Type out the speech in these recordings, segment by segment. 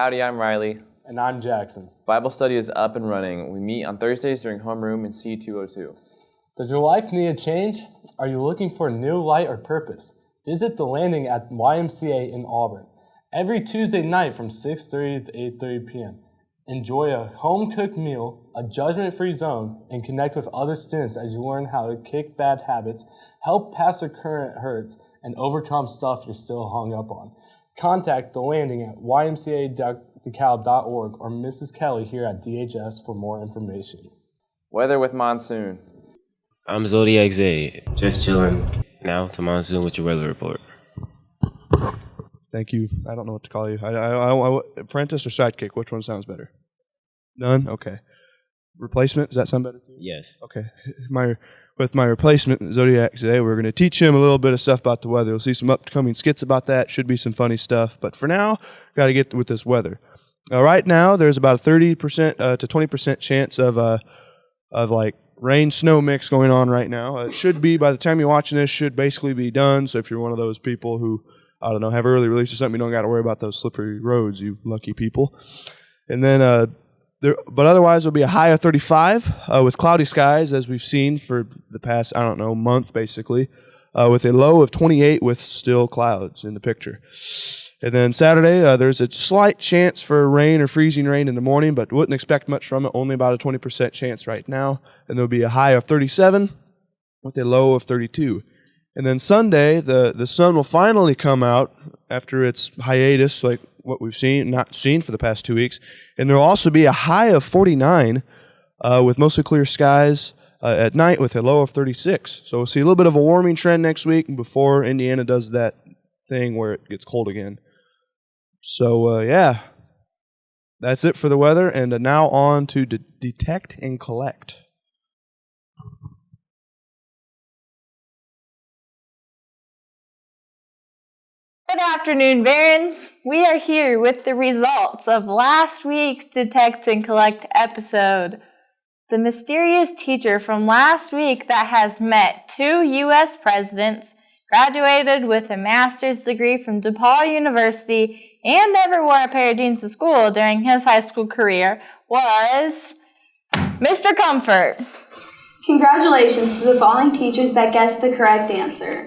Howdy, I'm Riley. And I'm Jackson. Bible study is up and running. We meet on Thursdays during homeroom in C202. Does your life need a change? Are you looking for a new light or purpose? Visit The Landing at YMCA in Auburn every Tuesday night from 6:30 to 8:30 p.m. Enjoy a home-cooked meal, a judgment-free zone, and connect with other students as you learn how to kick bad habits, help past the current hurts, and overcome stuff you're still hung up on. Contact The Landing at ymca.decal.org or Mrs. Kelly here at DHS for more information. Weather with Monsoon. I'm Zodiac Zay. Just chilling. Now to Monsoon with your weather report. Thank you. I don't know what to call you. I apprentice or sidekick? Which one sounds better? None? Okay. Replacement? Does that sound better to you? Yes. Okay. With my replacement, Zodiac today, we're going to teach him a little bit of stuff about the weather. You'll see some upcoming skits about that. Should be some funny stuff. But for now, got to get with this weather. Right now, there's about a 30% to 20% chance of like rain-snow mix going on right now. It should be, by the time you're watching this, should basically be done. So if you're one of those people who, I don't know, have early release or something, you don't got to worry about those slippery roads, you lucky people. And then, but otherwise, it'll be a high of 35 with cloudy skies, as we've seen for the past, I don't know, month basically, with a low of 28 with still clouds in the picture. And then Saturday, there's a slight chance for rain or freezing rain in the morning, but wouldn't expect much from it, only about a 20% chance right now. And there'll be a high of 37 with a low of 32. And then Sunday, the sun will finally come out after its hiatus, like what we've not seen for the past 2 weeks. And there will also be a high of 49 with mostly clear skies at night with a low of 36. So we'll see a little bit of a warming trend next week before Indiana does that thing where it gets cold again. So, yeah, that's it for the weather. And now on to detect and collect. Good afternoon, Barons. We are here with the results of last week's Detect and Collect episode. The mysterious teacher from last week that has met 2 U.S. presidents, graduated with a master's degree from DePaul University, and never wore a pair of jeans to school during his high school career was Mr. Comfort. Congratulations to the following teachers that guessed the correct answer.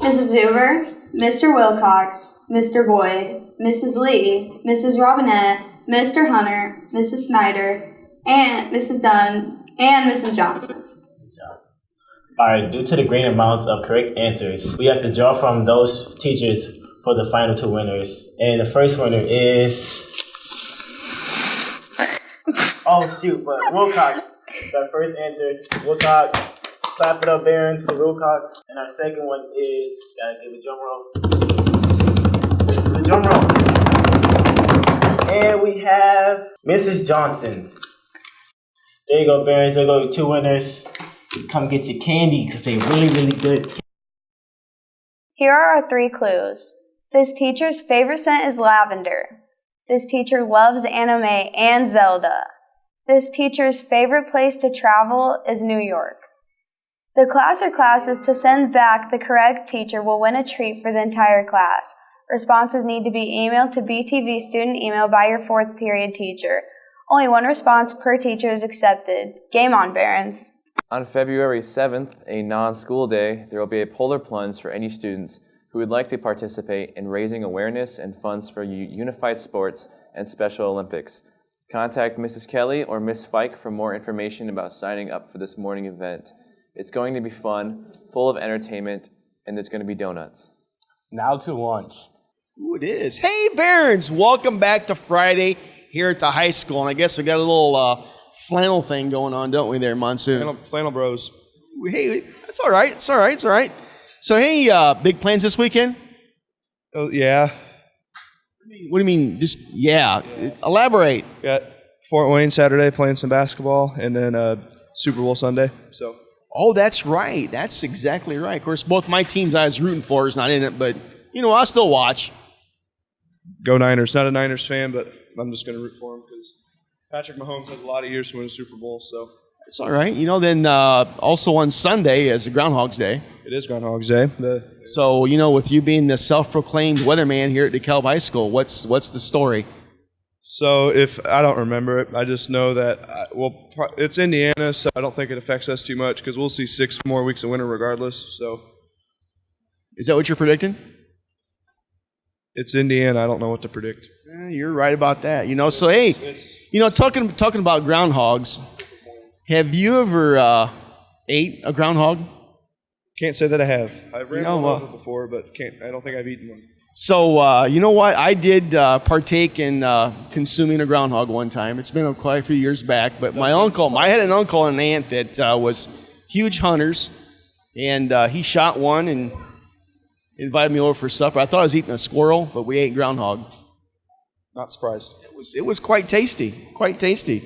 Mrs. Zuber, Mr. Wilcox, Mr. Boyd, Mrs. Lee, Mrs. Robinette, Mr. Hunter, Mrs. Snyder, and Mrs. Dunn, and Mrs. Johnson. Good job. All right, due to the great amounts of correct answers, we have to draw from those teachers for the final 2 winners. And the first winner is... Oh, shoot, but Wilcox. So our first answer, Wilcox. Clap it up, Barons, for Wilcox. And our second one is, gotta give a drum roll. The drum roll. And we have Mrs. Johnson. There you go, Barons. There go your 2 winners. Come get your candy because they're really, really good. Here are our 3 clues. This teacher's favorite scent is lavender. This teacher loves anime and Zelda. This teacher's favorite place to travel is New York. The class or classes to send back the correct teacher will win a treat for the entire class. Responses need to be emailed to BTV student email by your 4th period teacher. Only 1 response per teacher is accepted. Game on, Barons. On February 7th, a non-school day, there will be a polar plunge for any students who would like to participate in raising awareness and funds for unified sports and Special Olympics. Contact Mrs. Kelly or Miss Fike for more information about signing up for this morning event. It's going to be fun, full of entertainment, and there's going to be donuts. Now to lunch. Ooh, it is. Hey, Barons! Welcome back to Friday here at the high school. And I guess we got a little flannel thing going on, don't we there, Monsoon? Flannel bros. Hey, it's all right. It's all right. It's all right. So, hey, big plans this weekend? Oh, yeah. What do you mean? Just, yeah. Elaborate. Got Fort Wayne Saturday playing some basketball, and then Super Bowl Sunday. So. Oh, that's right. That's exactly right. Of course, both my teams I was rooting for is not in it, but, you know, I'll still watch. Go Niners. Not a Niners fan, but I'm just going to root for them because Patrick Mahomes has a lot of years to win a Super Bowl, so. It's all right. You know, then also on Sunday is the Groundhog's Day. It is Groundhog's Day. So, you know, with you being the self-proclaimed weatherman here at DeKalb High School, what's the story? So if I don't remember it, I just know that it's Indiana, so I don't think it affects us too much because we'll see 6 more weeks of winter regardless. So Is that what you're predicting? it's Indiana. I don't know what to predict. You're right about that. So hey, talking about groundhogs, have you ever ate a groundhog? Can't say that I have. I've ran one over before, but I don't think I've eaten one. So you know what? I did partake in consuming a groundhog one time. It's been quite a few years back, but I had an uncle and an aunt that was huge hunters, and he shot one and invited me over for supper. I thought I was eating a squirrel, but we ate groundhog. Not surprised. It was quite tasty, quite tasty.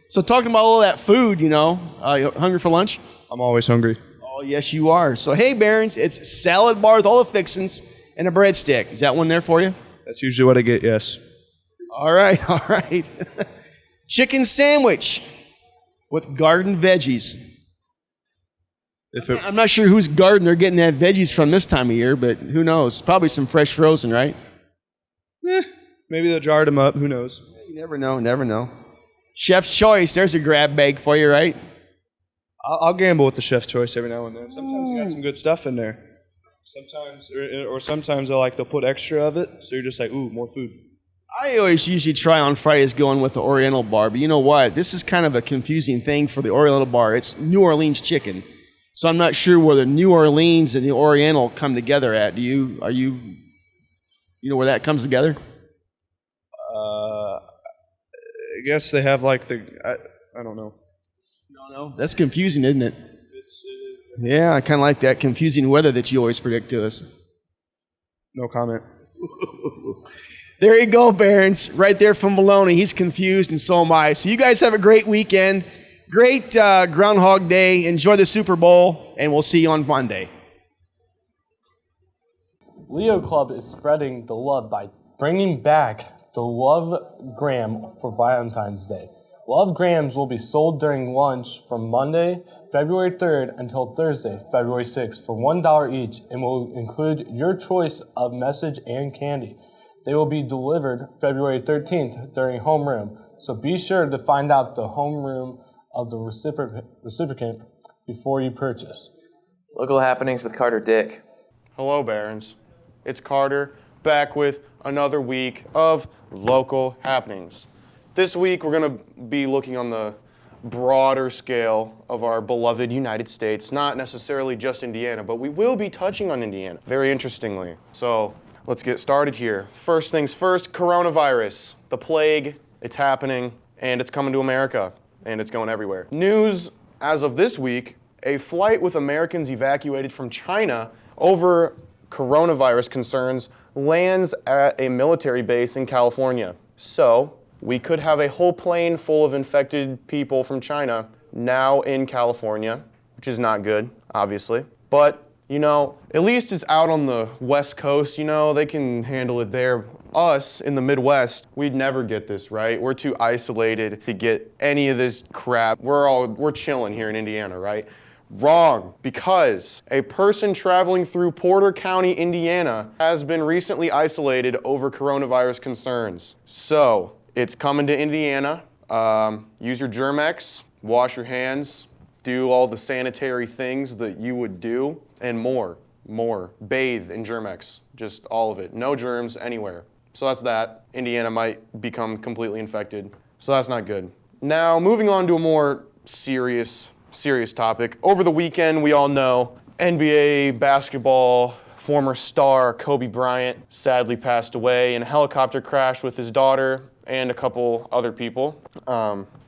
So talking about all that food, you hungry for lunch? I'm always hungry. Oh, yes, you are. So, hey, Barons, it's salad bar with all the fixins and a breadstick. Is that one there for you? That's usually what I get, yes. All right. Chicken sandwich with garden veggies. I'm not sure whose garden they're getting that veggies from this time of year, but who knows? Probably some fresh frozen, right? Maybe they'll jar them up. Who knows? You never know. Chef's choice. There's a grab bag for you, right? I'll gamble with the chef's choice every now and then. Sometimes you got some good stuff in there. Sometimes they'll put extra of it, so you're just like, ooh, more food. I always usually try on Fridays going with the Oriental bar, but you know what? This is kind of a confusing thing for the Oriental bar. It's New Orleans chicken, so I'm not sure where the New Orleans and the Oriental come together at. You know where that comes together? I guess they have I don't know. No, that's confusing, isn't it? Yeah, I kind of like that confusing weather that you always predict to us. No comment. There you go, Barons. Right there from Maloney. He's confused, and so am I. So you guys have a great weekend. Great Groundhog Day. Enjoy the Super Bowl, and we'll see you on Monday. Leo Club is spreading the love by bringing back the Love Gram for Valentine's Day. Love Grams will be sold during lunch from Monday, February 3rd until Thursday, February 6th for $1 each and will include your choice of message and candy. They will be delivered February 13th during homeroom, so be sure to find out the homeroom of the recipient before you purchase. Local happenings with Carter Dick. Hello, Barons. It's Carter, back with another week of local happenings. This week, we're going to be looking on the broader scale of our beloved United States, not necessarily just Indiana, but we will be touching on Indiana, very interestingly. So let's get started here. First things first, coronavirus, the plague, it's happening, and it's coming to America, and it's going everywhere. News as of this week, a flight with Americans evacuated from China over coronavirus concerns lands at a military base in California. So we could have a whole plane full of infected people from China now in California, which is not good, obviously. But, at least it's out on the West Coast, they can handle it there. Us in the Midwest, we'd never get this, right? We're too isolated to get any of this crap. We're chilling here in Indiana, right? Wrong, because a person traveling through Porter County, Indiana has been recently isolated over coronavirus concerns. So, it's coming to Indiana. Use your Germ-X, wash your hands, do all the sanitary things that you would do, and more. Bathe in Germ-X, just all of it. No germs anywhere. So that's that. Indiana might become completely infected. So that's not good. Now, moving on to a more serious topic. Over the weekend, we all know NBA basketball former star Kobe Bryant sadly passed away in a helicopter crash with his daughter and a couple other people.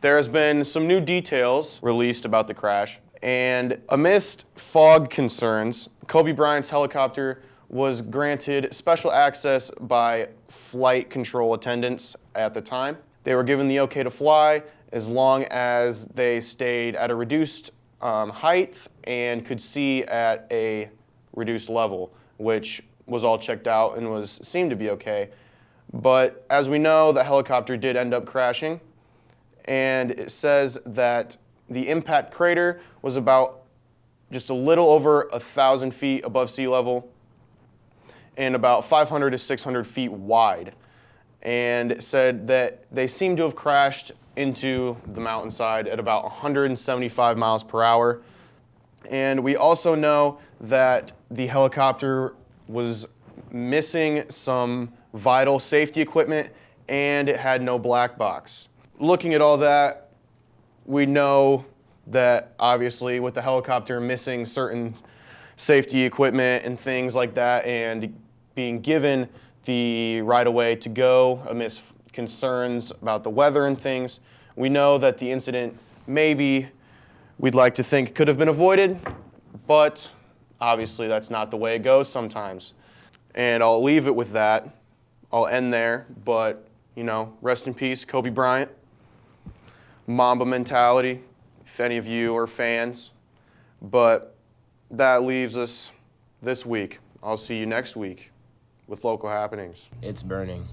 There has been some new details released about the crash, and amidst fog concerns, Kobe Bryant's helicopter was granted special access by flight control attendants at the time. They were given the okay to fly as long as they stayed at a reduced height and could see at a reduced level, which was all checked out and seemed to be okay. But as we know, the helicopter did end up crashing, and it says that the impact crater was about just a little over 1,000 feet above sea level and about 500 to 600 feet wide. and said that they seem to have crashed into the mountainside at about 175 miles per hour. And we also know that the helicopter was missing some vital safety equipment and it had no black box. Looking at all that, we know that obviously with the helicopter missing certain safety equipment and things like that and being given the right of way to go amidst concerns about the weather and things, we know that the incident maybe we'd like to think could have been avoided, but obviously that's not the way it goes sometimes. And I'll leave it with that. I'll end there, but rest in peace, Kobe Bryant. Mamba mentality, if any of you are fans. But that leaves us this week. I'll see you next week with local happenings. It's burning.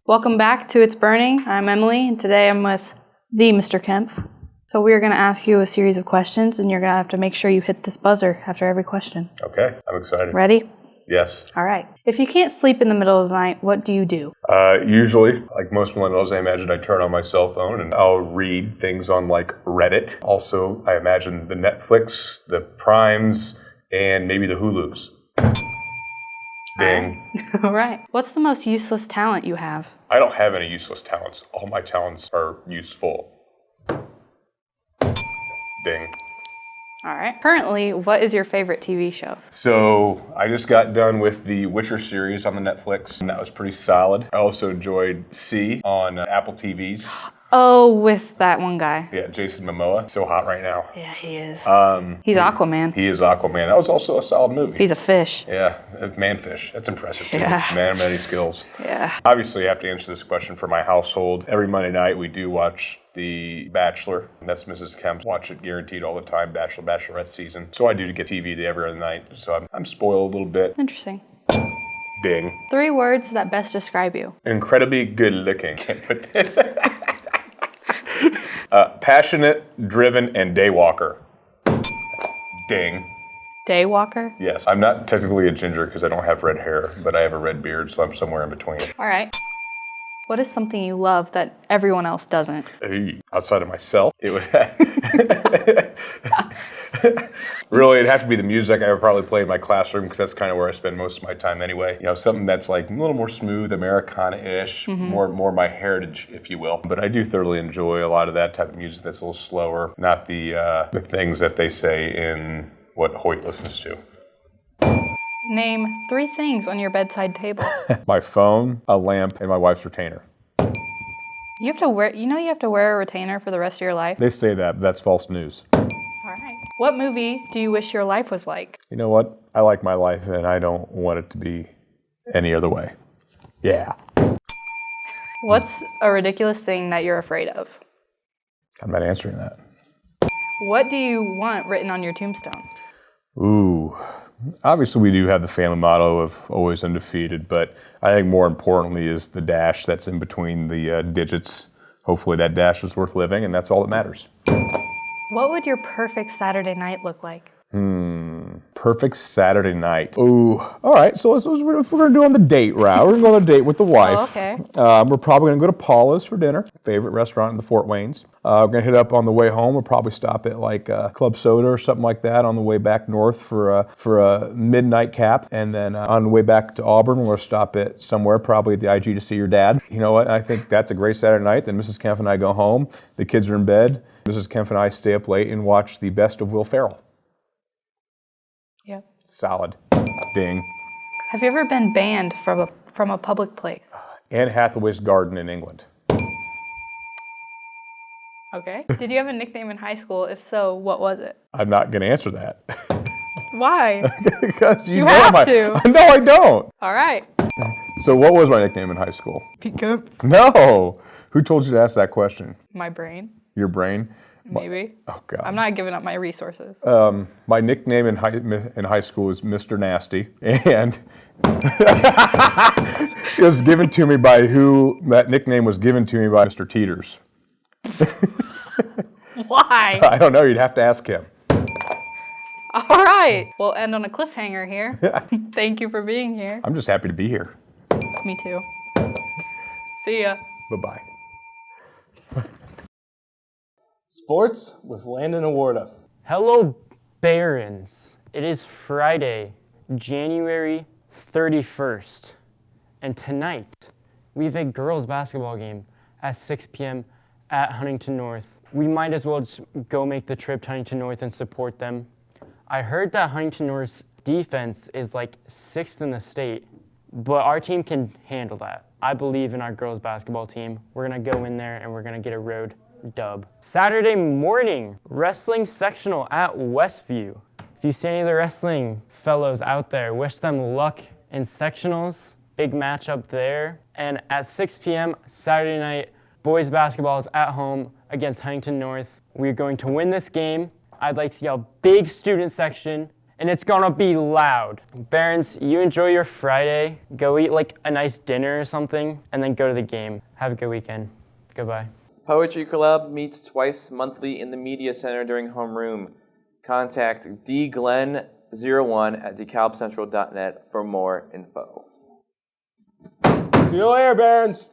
Welcome back to It's Burning. I'm Emily, and today I'm with the Mr. Kemp. So we are going to ask you a series of questions, and you're going to have to make sure you hit this buzzer after every question. Okay, I'm excited. Ready? Yes. All right. If you can't sleep in the middle of the night, what do you do? Usually, like most millennials, I imagine I turn on my cell phone and I'll read things on like Reddit. Also, I imagine the Netflix, the Primes, and maybe the Hulus. Ding. All right. What's the most useless talent you have? I don't have any useless talents. All my talents are useful. Ding. All right. Currently, what is your favorite TV show? So I just got done with the Witcher series on the Netflix, and that was pretty solid. I also enjoyed C on Apple TVs. Oh, with that one guy. Yeah, Jason Momoa. So hot right now. Yeah, he is. He's Aquaman. He is Aquaman. That was also a solid movie. He's a fish. Yeah, manfish. That's impressive too. Yeah. Man of many skills. Yeah. Obviously, I have to answer this question for my household. Every Monday night, we do watch The Bachelor. That's Mrs. Kemp. Watch it guaranteed all the time. Bachelor, Bachelorette season. So I do to get TV every other night. So I'm spoiled a little bit. Interesting. Ding. 3 words that best describe you. Incredibly good looking. Can't put that. Passionate, driven, and daywalker. Ding. Daywalker? Yes. I'm not technically a ginger because I don't have red hair, but I have a red beard, so I'm somewhere in between. All right. What is something you love that everyone else doesn't? Hey, outside of myself, it would really, it'd have to be the music I would probably play in my classroom because that's kind of where I spend most of my time anyway. Something that's like a little more smooth, Americana-ish, more my heritage, if you will. But I do thoroughly enjoy a lot of that type of music that's a little slower, not the things that they say in what Hoyt listens to. Name 3 things on your bedside table. My phone, a lamp, and my wife's retainer. You have to wear a retainer for the rest of your life? They say that, but that's false news. All right. What movie do you wish your life was like? You know what? I like my life, and I don't want it to be any other way. Yeah. What's a ridiculous thing that you're afraid of? I'm not answering that. What do you want written on your tombstone? Ooh. Obviously, we do have the family motto of always undefeated, but I think more importantly is the dash that's in between the digits. Hopefully that dash is worth living, and that's all that matters. What would your perfect Saturday night look like? Perfect Saturday night. Ooh, all right, so if we're going to do on the date route, we're going to go on a date with the wife. Oh, okay. We're probably going to go to Paula's for dinner, favorite restaurant in the Fort Waynes. We're going to hit up on the way home. We'll probably stop at like Club Soda or something like that on the way back north for a midnight cap. And then on the way back to Auburn, we'll stop at somewhere, probably at the IG to see your dad. You know what? I think that's a great Saturday night. Then Mrs. Kemp and I go home. The kids are in bed. Mrs. Kemp and I stay up late and watch the best of Will Ferrell. Yep. Solid. Ding. Have you ever been banned from a public place? Anne Hathaway's garden in England. Okay. Did you have a nickname in high school? If so, what was it? I'm not going to answer that. Why? Because you know have to. No, I don't. All right. So what was my nickname in high school? Pete Kemp. No. Who told you to ask that question? My brain. Your brain? Maybe. Oh, God. I'm not giving up my resources. My nickname in high school was Mr. Nasty, and it was given to me by that nickname was given to me by Mr. Teeters. Why? I don't know. You'd have to ask him. All right. We'll end on a cliffhanger here. Thank you for being here. I'm just happy to be here. Me too. See ya. Bye-bye. Sports with Landon Awarda. Hello, Barons. It is Friday, January 31st. And tonight, we have a girls' basketball game at 6 p.m. at Huntington North. We might as well just go make the trip to Huntington North and support them. I heard that Huntington North's defense is like 6th in the state, but our team can handle that. I believe in our girls' basketball team. We're going to go in there and we're going to get a road dub. Saturday morning, wrestling sectional at Westview. If you see any of the wrestling fellows out there, wish them luck in sectionals. Big matchup there. And at 6 p.m. Saturday night, boys basketball is at home against Huntington North. We're going to win this game. I'd like to see a big student section, and it's gonna be loud. Barons, you enjoy your Friday. Go eat like a nice dinner or something, and then go to the game. Have a good weekend. Goodbye. Poetry Club meets twice monthly in the Media Center during homeroom. Contact dglenn01@decalbcentral.net for more info. See you later, Barons.